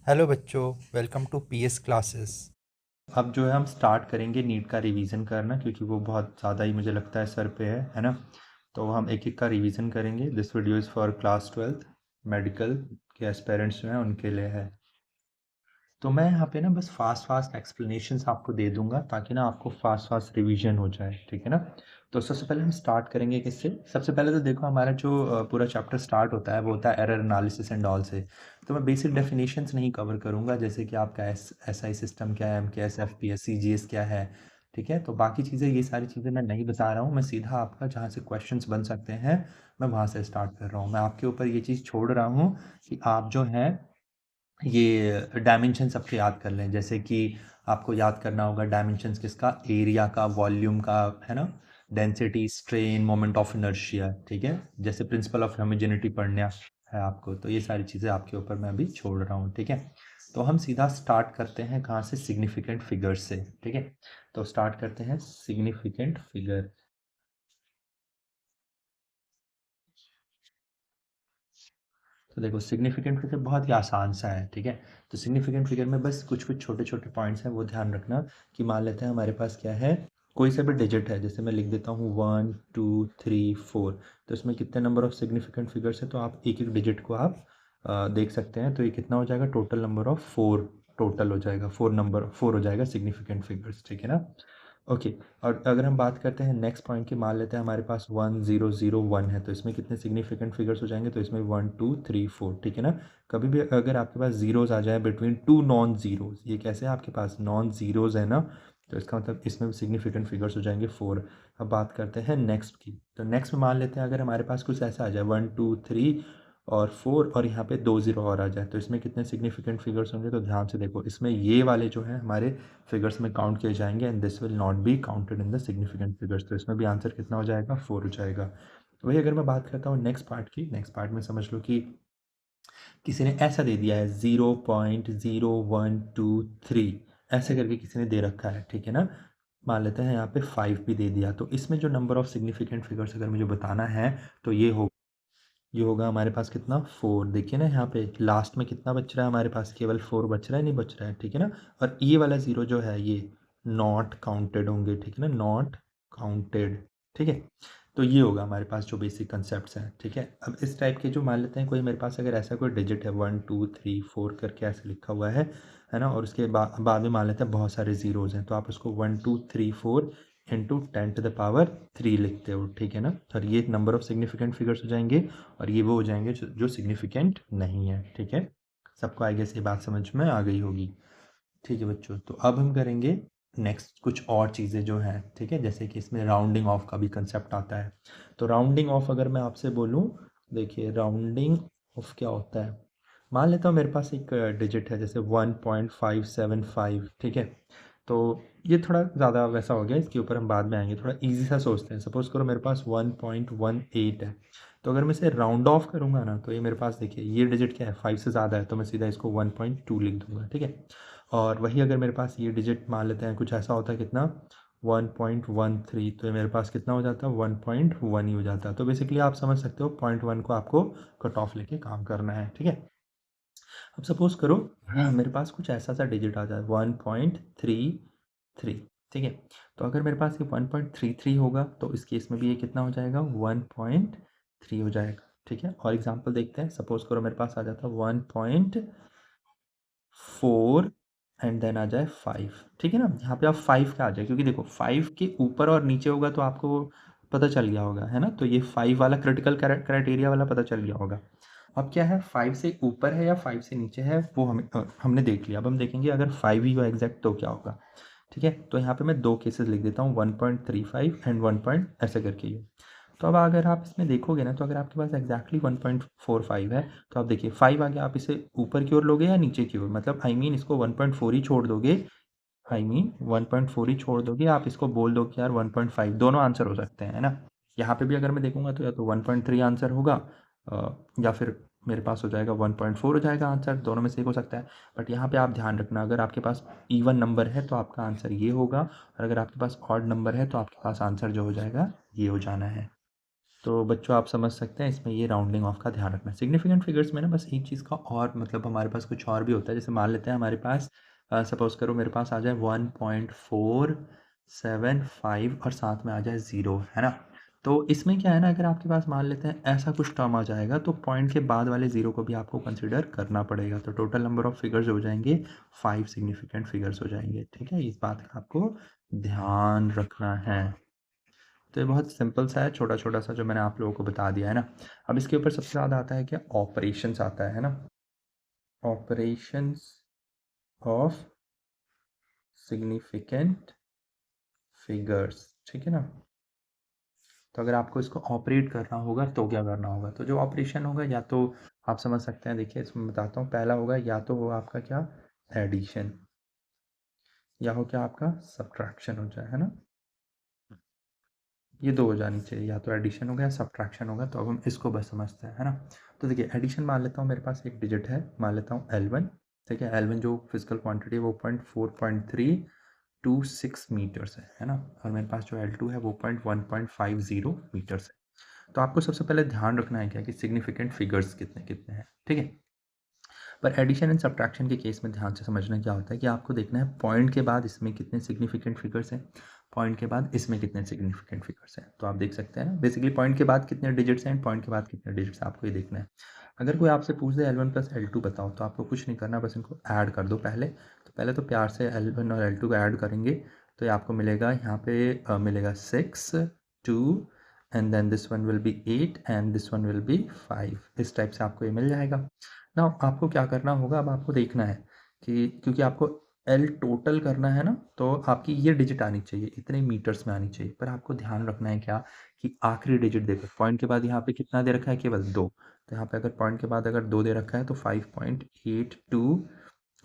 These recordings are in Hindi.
हेलो बच्चों, वेलकम टू पीएस क्लासेस। अब जो है हम स्टार्ट करेंगे नीट का रिवीजन करना, क्योंकि वो बहुत ज़्यादा ही मुझे लगता है सर पे है ना। तो हम एक एक का रिवीजन करेंगे। This video is for class 12 medical के एस्पेरेंट्स जो हैं उनके लिए है। तो मैं यहाँ पे ना बस फास्ट एक्सप्लेनेशंस आपको दे दूंगा, ताकि ना आपको फास्ट रिवीजन हो जाए, ठीक है ना। तो सबसे पहले हम स्टार्ट करेंगे किससे। सबसे पहले तो देखो, हमारा जो पूरा चैप्टर स्टार्ट होता है वो होता है एरर एनालिसिस एंड ऑल से। तो मैं बेसिक डेफिनेशंस नहीं कवर करूँगा, जैसे कि आपका एस आई सिस्टम क्या है, MKS FPS CGS क्या है, ठीक है। तो बाकी चीज़ें, ये सारी चीज़ें मैं नहीं बता रहा हूँ। मैं सीधा आपका जहाँ से क्वेश्चंस बन सकते हैं मैं वहाँ से स्टार्ट कर रहा हूँ। मैं आपके ऊपर ये चीज़ छोड़ रहा हूँ कि आप जो है ये डायमेंशन सबके याद कर लें। जैसे कि आपको याद करना होगा डायमेंशंस किसका, एरिया का, वॉल्यूम का, है ना, density, strain, moment of inertia, ठीक है। जैसे प्रिंसिपल ऑफ होमोजेनिटी पढ़ना है आपको, तो ये सारी चीज़ें आपके ऊपर मैं अभी छोड़ रहा हूँ, ठीक है। तो हम सीधा स्टार्ट करते हैं कहाँ से, सिग्निफिकेंट फिगर्स से, ठीक है। तो स्टार्ट करते हैं सिग्निफिकेंट फिगर। तो देखो, सिग्निफिकेंट फिगर बहुत ही आसान सा है, ठीक है। तो सिग्निफिकेंट फिगर में बस कुछ कुछ छोटे छोटे पॉइंट्स हैं, वो ध्यान रखना। कि मान लेते हैं हमारे पास क्या है, कोई सा भी डिजिट है, जैसे मैं लिख देता हूँ 1 2 3 4। तो इसमें कितने नंबर ऑफ सिग्निफिकेंट फिगर्स है, तो आप एक एक डिजिट को आप देख सकते हैं। तो ये कितना हो जाएगा, टोटल नंबर ऑफ 4 टोटल हो जाएगा, 4 हो जाएगा सिग्निफिकेंट फिगर्स, ठीक है ना। ओके। और अगर हम बात करते हैं नेक्स्ट पॉइंट की, मान लेते हैं हमारे पास 1001 है, तो इसमें कितने सिग्निफिकेंट फिगर्स हो जाएंगे, तो इसमें 1 2 3 4, ठीक है ना। कभी भी अगर आपके पास जीरोज आ जाए बिटवीन टू नॉन जीरोज, ये कैसे है, आपके पास नॉन जीरोज है ना, तो इसका मतलब इसमें भी सिग्निफिकेंट फिगर्स हो जाएंगे 4। अब बात करते हैं नेक्स्ट की। तो नेक्स्ट में मान लेते हैं अगर हमारे पास कुछ ऐसा आ जाए 1 2 3 और 4, और यहाँ पे 2 जीरो और आ जाए, तो इसमें कितने सिग्निफिकेंट फिगर्स होंगे। तो ध्यान से देखो, इसमें ये वाले जो है हमारे फिगर्स में काउंट किए जाएंगे, and this will not be counted in the significant figures. तो इसमें भी आंसर कितना हो जाएगा, 4 हो जाएगा। वही अगर मैं बात करता हूँ नेक्स्ट पार्ट की, नेक्स्ट पार्ट में समझ लो कि किसी ने ऐसा दे दिया है 0.0123, ऐसे करके किसी ने दे रखा है, ठीक है ना। मान लेते हैं यहाँ पे 5 भी दे दिया। तो इसमें जो नंबर ऑफ सिग्निफिकेंट फिगर्स अगर मुझे बताना है, तो ये होगा हमारे पास कितना, 4। देखिए ना, यहाँ पे लास्ट में कितना बच रहा है हमारे पास, केवल 4 बच रहा है, नहीं बच रहा है, ठीक है ना। और ये वाला ज़ीरो जो है ये नॉट काउंटेड होंगे, ठीक है ना, नॉट काउंटेड, ठीक है। तो ये होगा हमारे पास जो बेसिक कंसेप्ट हैं, ठीक है। अब इस टाइप के जो मान लेते हैं, कोई मेरे पास अगर ऐसा कोई डिजिट है 1 2 3 4 करके ऐसे लिखा हुआ है ना, और उसके बाद में मान लेते हैं बहुत सारे ज़ीरोज़ हैं, तो आप उसको 1 2 3 4 इंटू 10⁻³ लिखते हो, ठीक है ना। और ये नंबर ऑफ सिग्निफिकेंट फिगर्स हो जाएंगे, और ये वो हो जाएंगे जो सिग्निफिकेंट नहीं है, ठीक है। सबको आई गेस ये बात समझ में आ गई होगी, ठीक है बच्चों। तो अब हम करेंगे नेक्स्ट कुछ और चीज़ें जो हैं, ठीक है। जैसे कि इसमें राउंडिंग ऑफ का भी कंसेप्ट आता है। तो राउंडिंग ऑफ अगर मैं आपसे बोलूँ, देखिए राउंडिंग ऑफ क्या होता है। मान लेता हूँ मेरे पास एक डिजिट है जैसे 1.575, ठीक है। तो ये थोड़ा ज़्यादा वैसा हो गया, इसके ऊपर हम बाद में आएंगे, थोड़ा इजी सा सोचते हैं। सपोज़ करो मेरे पास 1.18 है। तो अगर मैं इसे राउंड ऑफ करूँगा ना, तो ये मेरे पास देखिए ये डिजिट क्या है, 5 से ज़्यादा है, तो मैं सीधा इसको 1.2 लिख दूंगा, ठीक है। और वही अगर मेरे पास ये डिजिट मान लेते हैं कुछ ऐसा होता है, कितना, 1.13, तो ये मेरे पास कितना हो जाता है, 1.1 ही हो जाता है। तो बेसिकली आप समझ सकते हो 0.1 को आपको कट ऑफ लेके काम करना है, ठीक है। अब सपोज करो मेरे पास कुछ ऐसा सा डिजिट आ जाए 1.33, ठीक है। तो अगर मेरे पास ये 1.33 होगा, तो इस केस में भी ये कितना हो जाएगा, 1.3 हो जाएगा, ठीक है। और एग्जांपल देखते हैं, सपोज करो मेरे पास आ जाता 1.4 एंड देन आ जाए 5, ठीक है ना। यहाँ पे आप 5 का आ जाए, क्योंकि देखो 5 के ऊपर और नीचे होगा तो आपको पता चल गया होगा, है ना। तो ये 5 वाला क्रिटिकल क्राइटेरिया वाला पता चल गया होगा। अब क्या है, 5 से ऊपर है या 5 से नीचे है, वो हमने देख लिया। अब हम देखेंगे अगर 5 ही हो एग्जैक्ट तो क्या होगा, ठीक है। तो यहाँ पे मैं दो केसेस लिख देता हूँ, 1.35 एंड 1 पॉइंट ऐसे करके ये। तो अब अगर आप इसमें देखोगे ना, तो अगर आपके पास एग्जैक्टली 1.45 है, तो आप देखिए 5 आगे आप इसे ऊपर की ओर लोगे या नीचे की ओर, मतलब आई मीन इसको 1.4 ही छोड़ दोगे, आई मीन 1.4 ही छोड़ दोगे, आप इसको बोल दो कि यार 1.5, दोनों आंसर हो सकते हैं, है ना। यहाँ पे भी अगर मैं देखूंगा तो या तो 1.3 आंसर होगा, या फिर मेरे पास हो जाएगा 1.4 हो जाएगा आंसर, दोनों में से एक हो सकता है। बट यहाँ पे आप ध्यान रखना, अगर आपके पास इवन नंबर है तो आपका आंसर ये होगा, और अगर आपके पास ऑड नंबर है तो आपके पास आंसर जो हो जाएगा ये हो जाना है। तो बच्चों आप समझ सकते हैं इसमें ये राउंडिंग ऑफ का ध्यान रखना है। सिग्निफिकेंट फिगर्स में ना बस एक चीज़ का और मतलब हमारे पास कुछ और भी होता है, जैसे मान लेते हैं हमारे पास सपोज़ करो मेरे पास आ जाए 1.475 और साथ में आ जाए 0, है ना? तो इसमें क्या है ना, अगर आपके पास मान लेते हैं ऐसा कुछ टर्म आ जाएगा तो पॉइंट के बाद वाले 0 को भी आपको कंसिडर करना पड़ेगा। तो टोटल नंबर ऑफ फिगर्स हो जाएंगे 5 सिग्निफिकेंट फिगर्स हो जाएंगे, ठीक है? इस बात का आपको ध्यान रखना है। तो ये बहुत सिंपल सा है, छोटा-छोटा सा जो मैंने आप लोगों को बता दिया है ना। अब इसके ऊपर सबसे ज़्यादा आता है क्या, ऑपरेशंस आता है ना। ऑपरेशंस ऑफ सिग्निफिकेंट फिगर्स, ठीक है ना। तो अगर आपको इसको ऑपरेट करना होगा तो क्या करना होगा, तो जो ऑपरेशन होगा या तो आप समझ सकते हैं, देखिए इसमें बताता हूँ। पहला होगा या तो वो आपका क्या, एडिशन, या हो क्या आपका सब्ट्रैक्शन हो जाए, है ना। ये दो हो जानी चाहिए, या तो एडिशन होगा या सब्ट्रैक्शन होगा। तो अब हम इसको बस समझते हैं, है ना। तो देखिए एडिशन मान लेता हूँ, मेरे पास एक डिजिट है, मान लेता हूँ L1, ठीक है। L1 जो फिजिकल क्वांटिटी है वो 4.326 मीटर्स है ना। और मेरे पास जो L2 है वो 1.50 मीटर्स है। तो आपको सबसे पहले ध्यान रखना है क्या, कि सिग्निफिकेंट फिगर्स कितने कितने हैं, ठीक है। पर एडिशन एंड सब्ट्रैक्शन के केस में ध्यान से समझना क्या होता है, कि आपको देखना है पॉइंट के बाद इसमें कितने सिग्निफिकेंट फिगर्स हैं, पॉइंट के बाद इसमें कितने सिग्निफिकेंट फिगर्स हैं। तो आप देख सकते हैं ना, बेसिकली पॉइंट के बाद कितने डिजिट्स हैं एंड पॉइंट के बाद कितने डिजिट्स, आपको ये देखना है। अगर कोई आपसे पूछ दे L1 प्लस L2 बताओ, तो आपको कुछ नहीं करना, बस इनको ऐड कर दो पहले। तो पहले तो प्यार से L1 और L2 को ऐड करेंगे, तो ये आपको मिलेगा यहाँ पे मिलेगा 6 2 and then this one will be 8 and this one will be 5। इस टाइप से आपको ये मिल जाएगा ना। आपको क्या करना होगा, अब आपको देखना है कि क्योंकि आपको एल टोटल करना है ना, तो आपकी ये डिजिट आनी चाहिए, इतने मीटर्स में आनी चाहिए। पर आपको ध्यान रखना है क्या, कि आखिरी डिजिट देखो, पॉइंट के बाद यहाँ पे कितना दे रखा है, केवल 2। तो यहाँ पे अगर पॉइंट के बाद अगर 2 दे रखा है तो 5.82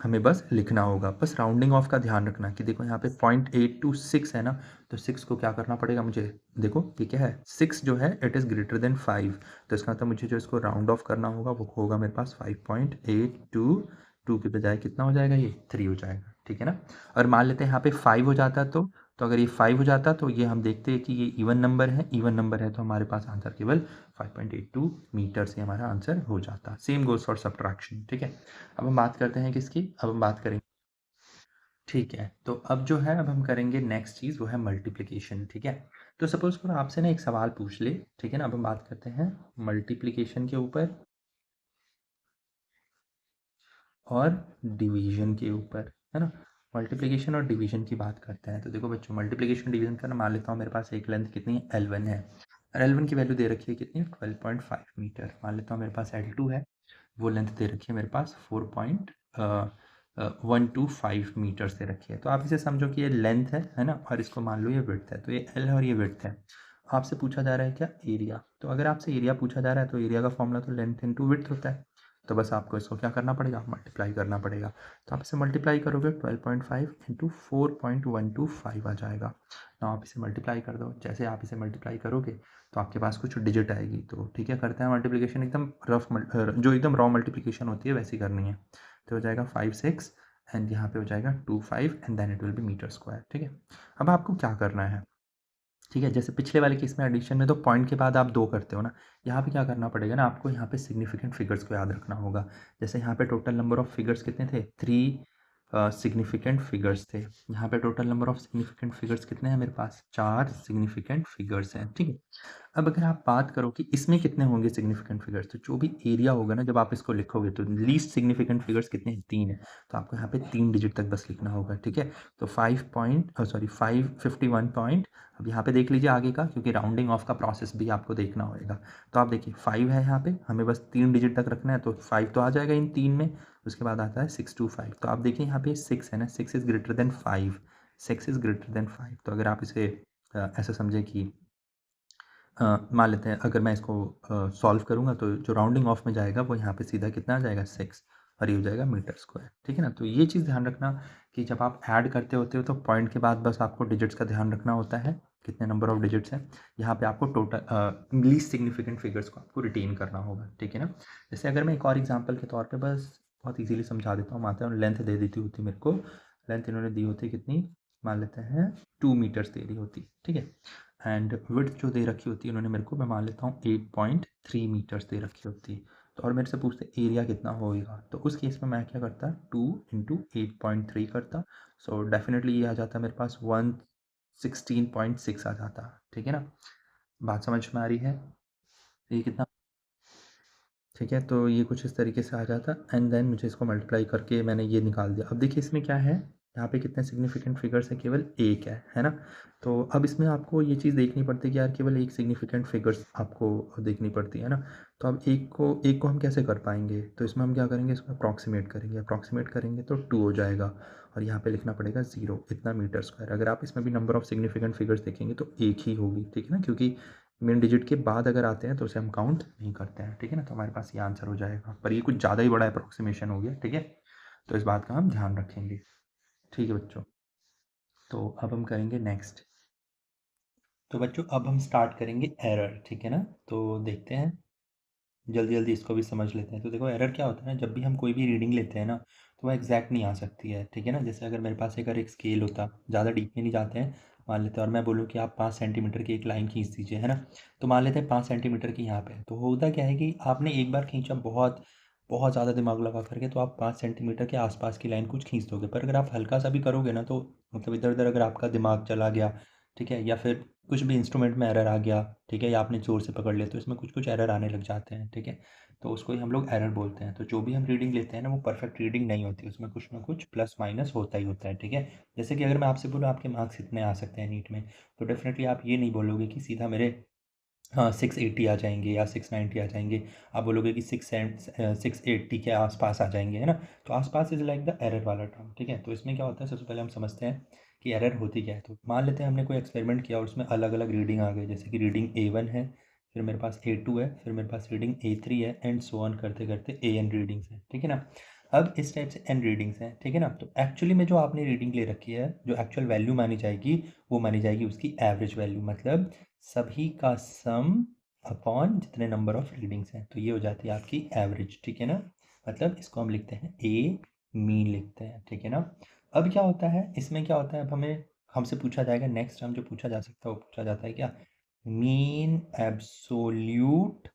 हमें बस लिखना होगा। बस राउंडिंग ऑफ का ध्यान रखना कि देखो यहाँ पे 0.826 है ना, तो 6 को क्या करना पड़ेगा मुझे, देखो ये क्या है, 6 जो है इट इज़ ग्रेटर देन 5। तो इसका मतलब मुझे जो इसको राउंड ऑफ करना होगा वो होगा मेरे पास 5.822 के बजाय कितना हो जाएगा, ये 3 हो जाएगा, ठीक है ना। और मान लेते हैं यहाँ पे 5 हो जाता तो अगर ये 5 हो जाता तो ये हम देखते हैं कि ये इवन नंबर है, इवन नंबर है तो हमारे पास आंसर केवल 5.82 मीटर से हमारा आंसर हो जाता। सेम गोज फॉर सब्ट्रैक्शन, ठीक है। अब हम बात करते हैं किसकी, अब हम बात करेंगे, ठीक है। तो अब जो है, अब हम करेंगे नेक्स्ट चीज़, वो है मल्टीप्लिकेशन, ठीक है। तो सपोज करो आपसे ना एक सवाल पूछ ले, ठीक है ना। अब हम बात करते हैं मल्टीप्लिकेशन के ऊपर और डिवीजन के ऊपर, है ना। मल्टीप्लिकेशन और डिवीजन की बात करते हैं। तो देखो बच्चों, मल्टीप्लिकेशन डिवीजन का ना मान लेता हूँ, मेरे पास एक लेंथ कितनी है, L1 है, और L1 की वैल्यू दे रखी है कितनी, 12.5 मीटर। मान लेता हूँ मेरे पास L2 है, वो लेंथ दे रखी है मेरे पास 4.125 मीटर्स दे रखी है। तो आप इसे समझो कि ये लेंथ है ना, और इसको मान लो ये विड्थ है। तो ये L है और ये विड्थ है। आपसे पूछा जा रहा है क्या, एरिया। तो अगर आपसे एरिया पूछा जा रहा है तो एरिया का फॉर्मूला तो लेंथ इंटू विड्थ होता है। तो बस आपको इसको क्या करना पड़ेगा, मल्टीप्लाई करना पड़ेगा। तो आप इसे मल्टीप्लाई करोगे 12.5 इंटू 4.125 आ जाएगा ना। आप इसे मल्टीप्लाई कर दो, जैसे आप इसे मल्टीप्लाई करोगे तो आपके पास कुछ डिजिट आएगी। तो ठीक है, करते हैं मल्टीप्लिकेशन, एकदम रफ जो एकदम रॉ मल्टीप्लिकेशन होती है वैसी करनी है। तो हो जाएगा 5 6 एंड यहाँ पे हो जाएगा 2 5 and then it will be metre square, ठीक है। अब आपको क्या करना है, ठीक है, जैसे पिछले वाले केस में एडिशन में तो पॉइंट के बाद आप 2 करते हो ना, यहाँ पे क्या करना पड़ेगा ना, आपको यहाँ पे सिग्निफिकेंट फिगर्स को याद रखना होगा। जैसे यहाँ पे टोटल नंबर ऑफ फिगर्स कितने थे, 3 सिग्निफिकेंट फिगर्स थे। यहाँ पे total number of significant figures कितने हैं, मेरे पास 4 सिग्निफिकेंट फिगर्स हैं, ठीक है। अब अगर आप बात करो कि इसमें कितने होंगे सिग्निफिकेंट फिगर्स, तो जो भी एरिया होगा ना, जब आप इसको लिखोगे तो लीस्ट सिग्निफिकेंट फिगर्स कितने हैं, 3 है। तो आपको यहाँ पे 3 डिजिट तक बस लिखना होगा, ठीक है। तो 551 पॉइंट, अब यहाँ पे देख लीजिए आगे का, क्योंकि राउंडिंग ऑफ का प्रोसेस भी आपको देखना होगा। तो आप देखिए 5 है यहाँ पे, हमें बस 3 डिजिट तक रखना है, तो 5 तो आ जाएगा इन 3 में। उसके बाद आता है 625। तो आप देखिए यहाँ पे 6 है ना, 6 is greater than 5, 6 is greater than 5। तो अगर आप इसे ऐसा समझे कि मान लेते हैं, अगर मैं इसको सॉल्व करूँगा तो जो राउंडिंग ऑफ में जाएगा वो यहाँ पे सीधा कितना आ जाएगा, 6, और ये हो जाएगा मीटर स्क्वायर, ठीक है ना। तो ये चीज़ ध्यान रखना कि जब आप ऐड करते होते हो तो पॉइंट के बाद बस आपको डिजिट्स का ध्यान रखना होता है, कितने नंबर ऑफ डिजिट्स हैं। यहाँ पे आपको टोटल लीस्ट सिग्निफिकेंट फिगर्स को आपको रिटेन करना होगा, ठीक है ना। जैसे अगर मैं एक और एग्जाम्पल के तौर पर बस बहुत ईजिली समझा देता हूँ, मानते हैं लेंथ दे देती होती मेरे को, लेंथ इन्होंने दी होती कितनी, मान लेते हैं 2 मीटर्स दे दी होती, ठीक है। एंड विड्थ जो दे रखी होती है उन्होंने मेरे को, मैं मान लेता हूँ 8.3 मीटर्स दे रखी होती है। तो और मेरे से पूछते एरिया कितना होएगा, तो उस केस में मैं क्या करता, 2 इंटू 8.3 करता। सो डेफिनेटली ये आ जाता मेरे पास 116.6 आ जाता। ठीक है ना, बात समझ में आ रही है? ये कितना, ठीक है, तो ये कुछ इस तरीके से आ जाता एंड देन मुझे इसको मल्टीप्लाई करके मैंने ये निकाल दिया। अब देखिए इसमें क्या है, यहाँ पे कितने सिग्निफिकेंट फिगर्स है, केवल एक है ना। तो अब इसमें आपको ये चीज़ देखनी पड़ती है कि यार केवल एक सिग्निफिकेंट फिगर्स आपको देखनी पड़ती है ना। तो अब एक को हम कैसे कर पाएंगे, तो इसमें हम क्या करेंगे, इसको अप्रॉक्सीमेट करेंगे तो 2 हो जाएगा और यहाँ पे लिखना पड़ेगा 0 इतना मीटर स्क्वायर। अगर आप इसमें भी नंबर ऑफ सिग्निफिकेंट फिगर्स देखेंगे तो एक ही होगी, ठीक है ना, क्योंकि मेन डिजिट के बाद अगर आते हैं तो उसे हम काउंट नहीं करते हैं। ठीक है ना, तो हमारे पास ये आंसर हो जाएगा, पर ये कुछ ज़्यादा ही बड़ा अप्रोक्सीमेशन हो गया। ठीक है, तो इस बात का हम ध्यान रखेंगे। ठीक है बच्चों, तो अब हम करेंगे नेक्स्ट। तो बच्चों अब हम स्टार्ट करेंगे एरर। ठीक है ना, तो देखते हैं, जल्दी जल्दी इसको भी समझ लेते हैं। तो देखो एरर क्या होता है ना, जब भी हम कोई भी रीडिंग लेते हैं ना तो वह एग्जैक्ट नहीं आ सकती है। ठीक है ना, जैसे अगर मेरे पास एक स्केल होता, ज़्यादा डीप में नहीं जाते हैं, मान लेते हैं और मैं बोलूँ कि आप 5 सेंटीमीटर की एक लाइन खींच दीजिए, है ना। तो मान लेते हैं 5 सेंटीमीटर की यहाँ पे, तो होता क्या है कि आपने एक बार खींचा बहुत बहुत ज़्यादा दिमाग लगा करके, तो आप 5 सेंटीमीटर के आसपास की लाइन कुछ खींच दोगे। पर अगर आप हल्का सा भी करोगे ना, तो मतलब इधर उधर अगर आपका दिमाग चला गया, ठीक है, या फिर कुछ भी इंस्ट्रूमेंट में एरर आ गया, ठीक है, या आपने ज़ोर से पकड़ लिया, तो इसमें कुछ कुछ एरर आने लग जाते हैं। ठीक है, तो उसको ही हम लोग एरर बोलते हैं। तो जो भी हम रीडिंग लेते हैं ना वो परफेक्ट रीडिंग नहीं होती, उसमें कुछ ना कुछ प्लस माइनस होता ही होता है। ठीक है, जैसे कि अगर मैं आपसे बोलूँ आपके मार्क्स इतने आ सकते हैं नीट में, तो डेफिनेटली आप ये नहीं बोलोगे कि सीधा मेरे, हाँ, 680 आ जाएंगे या 690 आ जाएंगे। आप बोलोगे कि 680 के आसपास आ जाएंगे, है ना। तो आसपास इज लाइक द एरर वाला टर्म। ठीक है, तो इसमें क्या होता है, सबसे पहले हम समझते हैं कि एरर होती क्या है। तो मान लेते हैं हमने कोई एक्सपेरिमेंट किया और उसमें अलग अलग रीडिंग आ गई, जैसे कि रीडिंग A1 है, फिर मेरे पास A2 है, फिर मेरे पास रीडिंग A3 है, एंड सो ऑन करते करते AN रीडिंग्स हैं। ठीक है ना, अब इस टाइप से n रीडिंग्स हैं। ठीक है ना, तो एक्चुअली में जो आपने रीडिंग ले रखी है, जो एक्चुअल वैल्यू मानी जाएगी वो मानी जाएगी उसकी एवरेज वैल्यू, मतलब सभी का सम अपॉन जितने नंबर ऑफ रीडिंग्स हैं, तो ये हो जाती है आपकी एवरेज। ठीक है ना, मतलब इसको हम लिखते हैं ए मीन लिखते हैं। ठीक है ना, अब क्या होता है इसमें, क्या होता है, अब हमें हमसे पूछा जाएगा नेक्स्ट टर्म जो पूछा जा सकता है वो पूछा जाता है क्या, मीन एब्सोल्यूट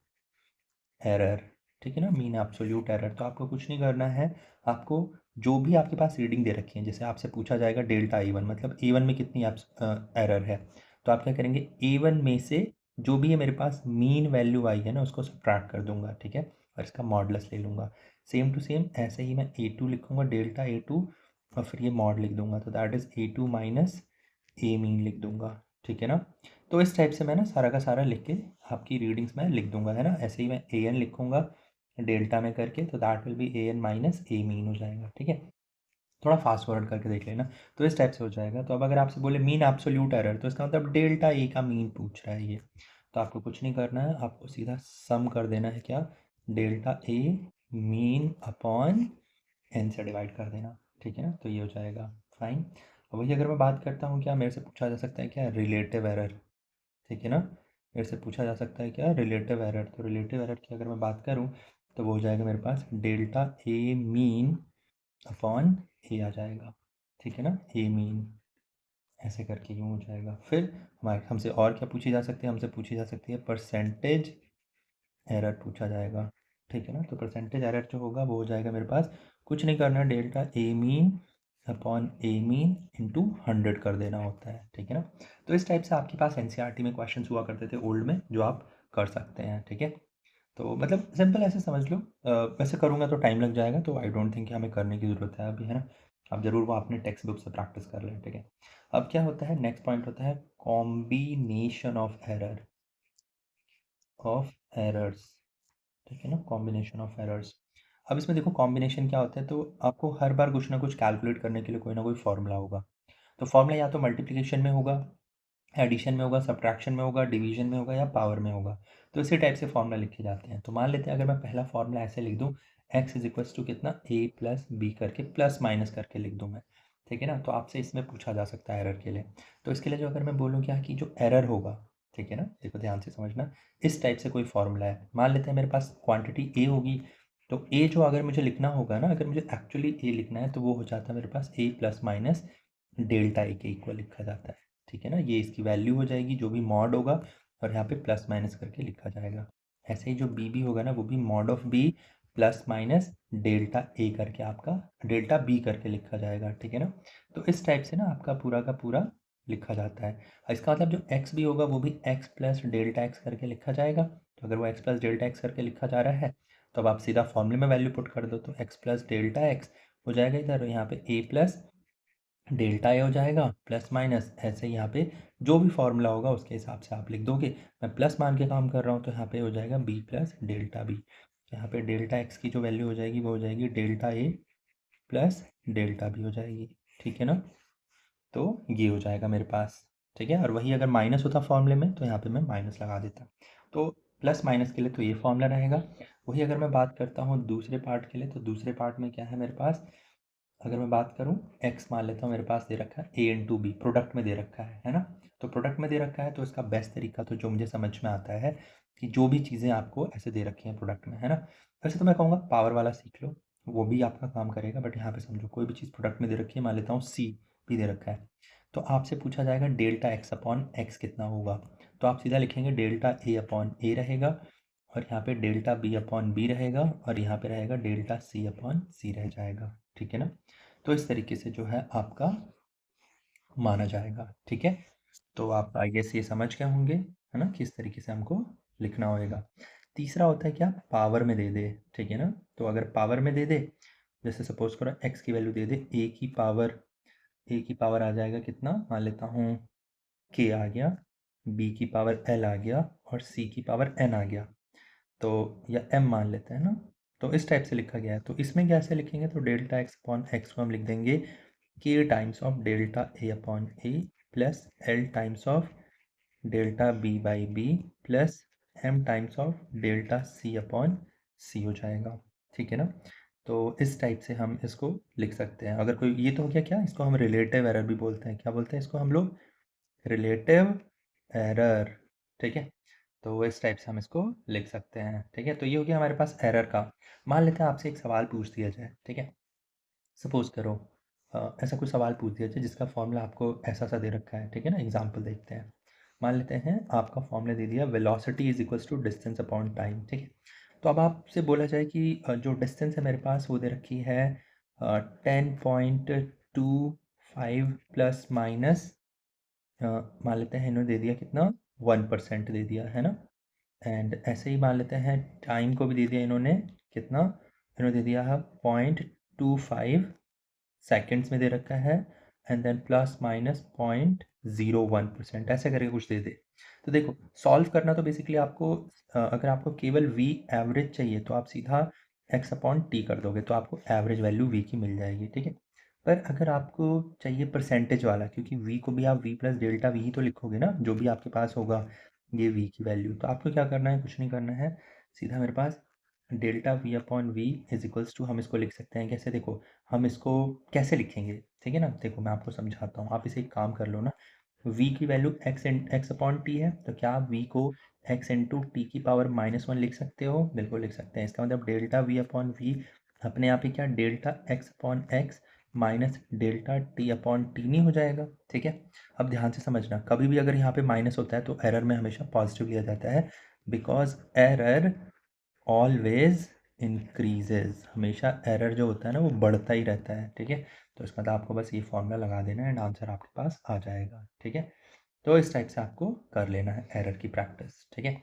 एरर। ठीक है ना, मीन एब्सोल्यूट एरर। तो आपको कुछ नहीं करना है, आपको जो भी आपके पास रीडिंग दे रखी है, जैसे आपसे पूछा जाएगा डेल्टा A1, मतलब A1 में कितनी एरर है, तो आप क्या करेंगे, A1 में से जो भी है मेरे पास मीन वैल्यू आई है ना उसको सब्ट्रैक्ट कर दूंगा। ठीक है, और इसका मॉडुलस ले लूँगा। सेम टू सेम ऐसे ही मैं A2 लिखूँगा, डेल्टा A2, और फिर ये मॉड लिख दूंगा, तो that is A2 minus A mean लिख दूंगा। ठीक है ना, तो इस टाइप से मैं ना सारा का सारा लिख के आपकी रीडिंग्स में लिख दूंगा, है ना। ऐसे ही मैं AN लिखूंगा डेल्टा में करके, तो that will be AN minus A mean हो जाएगा। ठीक है, थोड़ा फास्ट फॉरवर्ड करके देख लेना, तो इस टाइप से हो जाएगा। तो अब अगर आपसे बोले मीन एब्सोल्यूट एरर, तो इसका मतलब डेल्टा ए का मीन पूछ रहा है ये, तो आपको कुछ नहीं करना है, आपको सीधा सम कर देना है, क्या, delta A mean upon N से डिवाइड कर देना। ठीक है ना, तो ये हो जाएगा फाइन। अब वही अगर मैं बात करता हूँ, क्या मेरे से पूछा जा सकता है क्या, रिलेटिव एरर। ठीक है ना, मेरे से पूछा जा सकता है क्या, रिलेटिव एरर। तो रिलेटिव एरर की अगर मैं बात करूँ तो वो हो जाएगा मेरे पास डेल्टा ए मीन अपॉन ए आ जाएगा। ठीक है ना, ए मीन ऐसे करके यूँ हो जाएगा। फिर हमारे हमसे और क्या पूछी जा सकती है, हमसे पूछी जा सकती है परसेंटेज एरर पूछा जाएगा। ठीक है ना, तो परसेंटेज एरर जो होगा वो हो जाएगा मेरे पास, कुछ नहीं करना, delta A mean upon A mean into 100 कर देना होता है। ठीक है ना, तो इस टाइप से आपके पास एनसीईआरटी में क्वेश्चन हुआ करते थे ओल्ड में, जो आप कर सकते हैं। ठीक है, तो मतलब सिंपल ऐसे समझ लो। वैसे करूँगा तो टाइम लग जाएगा, तो आई डोंट थिंक कि हमें करने की ज़रूरत है अभी, है ना। आप ज़रूर वो अपने टेक्स्ट बुक से प्रैक्टिस कर लें। ठीक है, अब क्या होता है, नेक्स्ट पॉइंट होता है combination of error, of errors. ठीक है ना, कॉम्बिनेशन ऑफ एरर्स। अब इसमें देखो कॉम्बिनेशन क्या होता है, तो आपको हर बार कुछ ना कुछ कैलकुलेट करने के लिए कोई ना कोई फॉर्मूला होगा। तो फॉर्मूला या तो मल्टीप्लिकेशन में होगा, एडिशन में होगा, सब्ट्रैक्शन में होगा, डिवीजन में होगा, या पावर में होगा। तो इसी टाइप से फॉर्मूला लिखे जाते हैं। तो मान लेते हैं अगर मैं पहला फॉर्मूला ऐसे लिख दूँ, एक्स इज इक्वल्स टू कितना, ए प्लस बी करके प्लस माइनस करके लिख दूँ मैं। ठीक है ना, तो आपसे इसमें पूछा जा सकता है एरर के लिए। तो इसके लिए जो अगर मैं बोलूँ क्या कि जो एरर होगा, ठीक है ना, देखो ध्यान से समझना, इस टाइप से कोई फॉर्मूला है, मान लेते हैं मेरे पास क्वांटिटी ए होगी, तो ए जो अगर मुझे लिखना होगा ना, अगर मुझे एक्चुअली ए लिखना है, तो वो हो जाता है मेरे पास ए प्लस माइनस डेल्टा ए के इक्वल लिखा जाता है। ठीक है ना, ये इसकी वैल्यू हो जाएगी जो भी मॉड होगा, और यहाँ पे प्लस माइनस करके लिखा जाएगा। ऐसे ही जो बी भी होगा ना, वो भी mod of B plus minus delta A करके आपका डेल्टा बी करके लिखा जाएगा, ठीक है ना। तो इस टाइप से ना आपका पूरा का पूरा लिखा जाता है। इसका मतलब जो एक्स भी होगा वो भी एक्स प्लस डेल्टा एक्स करके लिखा जाएगा। तो अगर वो एक्स प्लस डेल्टा एक्स करके लिखा जा रहा है, तो अब आप सीधा फॉर्मूले में वैल्यू पुट कर दो, तो एक्स प्लस डेल्टा एक्स हो जाएगा इधर, यहाँ पे ए प्लस डेल्टा ए हो जाएगा, प्लस माइनस ऐसे ही यहाँ पे जो भी फॉर्मूला होगा उसके हिसाब से आप लिख दोगे। मैं प्लस मान के काम कर रहा हूँ, तो यहाँ पे हो जाएगा बी प्लस डेल्टा बी। यहाँ पे डेल्टा एक्स की जो वैल्यू हो जाएगी वो हो जाएगी delta A plus delta B हो जाएगी, ठीक है ना। तो ये हो जाएगा मेरे पास, ठीक है। और वही अगर माइनस होता फॉर्मूले में, तो यहाँ पे मैं माइनस लगा देता। तो प्लस माइनस के लिए तो ये फॉर्मूला रहेगा। वही अगर मैं बात करता हूँ दूसरे पार्ट के लिए, तो दूसरे पार्ट में क्या है मेरे पास, अगर मैं बात करूँ एक्स मान लेता हूँ, मेरे पास दे रखा है ए इंटू बी, प्रोडक्ट में दे रखा है ना। तो प्रोडक्ट में दे रखा है, तो इसका बेस्ट तरीका तो जो मुझे समझ में आता है कि जो भी चीज़ें आपको ऐसे दे रखी हैं प्रोडक्ट में, है ना। वैसे तो मैं कहूँगा पावर वाला सीख लो, वो भी आपका काम करेगा, बट यहाँ पे समझो कोई भी चीज़ प्रोडक्ट में दे रखी है, मान लेता हूँ सी भी दे रखा है, तो आपसे पूछा जाएगा डेल्टा एक्स अपॉन एक्स कितना होगा। तो आप सीधा लिखेंगे डेल्टा ए अपॉन ए रहेगा, और यहाँ पे डेल्टा बी अपॉन बी रहेगा, और यहाँ पे रहेगा डेल्टा सी अपॉन सी रह जाएगा, ठीक है ना। तो इस तरीके से जो है आपका माना जाएगा, ठीक है। तो आप आई गेस ये समझ गए होंगे, है ना, किस तरीके से हमको लिखना होएगा। तीसरा होता है क्या, पावर में दे दे, ठीक है ना। तो अगर पावर में दे दे, जैसे सपोज करो एक्स की वैल्यू दे दे ए की पावर आ जाएगा कितना, मान लेता हूँ के आ गया, बी की पावर एल आ गया, और सी की पावर एन आ गया, तो या एम मान लेते हैं ना। तो इस टाइप से लिखा गया है। तो इसमें कैसे लिखेंगे, तो डेल्टा एक्स अपॉन एक्स को हम लिख देंगे K times of delta A upon A plus L times of delta B by B plus M times of delta C upon C हो जाएगा, ठीक है ना। तो इस टाइप से हम इसको लिख सकते हैं। अगर कोई, ये तो हो गया क्या, इसको हम रिलेटिव एरर भी बोलते हैं, क्या बोलते हैं इसको हम लोग, रिलेटिव एरर, ठीक है। तो इस टाइप से हम इसको लिख सकते हैं, ठीक है। तो ये हो गया हमारे पास एरर का। मान लेते हैं आपसे एक सवाल पूछ दिया जाए, ठीक है। सपोज करो ऐसा कोई सवाल पूछ दिया जाए जिसका फॉर्मूला आपको ऐसा सा दे रखा है, ठीक है ना। एग्जाम्पल देखते हैं। मान लेते हैं आपका फॉर्मूला दे दिया velocity is equals to distance upon time, ठीक है। तो अब आपसे बोला जाए कि जो डिस्टेंस है मेरे पास वो दे रखी है 10.25 प्लस माइनस, मान लेते हैं इन्होंने दे दिया कितना, 1% दे दिया, है ना। एंड ऐसे ही मान लेते हैं टाइम को भी दे दिया इन्होंने कितना, इन्होंने दे दिया है 0.25 सेकेंड्स में दे रखा है, एंड देन प्लस माइनस 0.01%, ऐसे करके कुछ दे दे। तो देखो सॉल्व करना तो बेसिकली आपको अगर आपको केवल v एवरेज चाहिए, तो आप सीधा x अपॉन टी कर दोगे, तो आपको एवरेज वैल्यू v की मिल जाएगी, ठीक है। पर अगर आपको चाहिए परसेंटेज वाला, क्योंकि v को भी आप v प्लस डेल्टा v ही तो लिखोगे ना, जो भी आपके पास होगा ये v की वैल्यू, तो आपको क्या करना है, कुछ नहीं करना है, सीधा मेरे पास delta v upon V is equals to, हम इसको लिख सकते हैं कैसे, देखो हम इसको कैसे लिखेंगे, ठीक है ना। देखो मैं आपको समझाता हूँ, आप इसे एक काम कर लो ना। v की वैल्यू x अपॉन टी है, तो क्या आप v को x इंटू टी की पावर -1 लिख सकते हो, बिल्कुल लिख सकते हैं। इसका मतलब डेल्टा v अपॉन वी अपने आप ही क्या delta x upon x minus delta T upon T नहीं हो जाएगा, ठीक है। अब ध्यान से समझना, कभी भी अगर यहाँ पे माइनस होता है तो एरर में हमेशा पॉजिटिव लिया जाता है, बिकॉज एरर ऑलवेज इंक्रीजेज, हमेशा एरर जो होता है ना वो बढ़ता ही रहता है, ठीक है। तो इसका मतलब आपको बस ये फॉर्मूला लगा देना है एंड आंसर आपके पास आ जाएगा, ठीक है। तो इस टाइप से आपको कर लेना है एरर की प्रैक्टिस, ठीक है।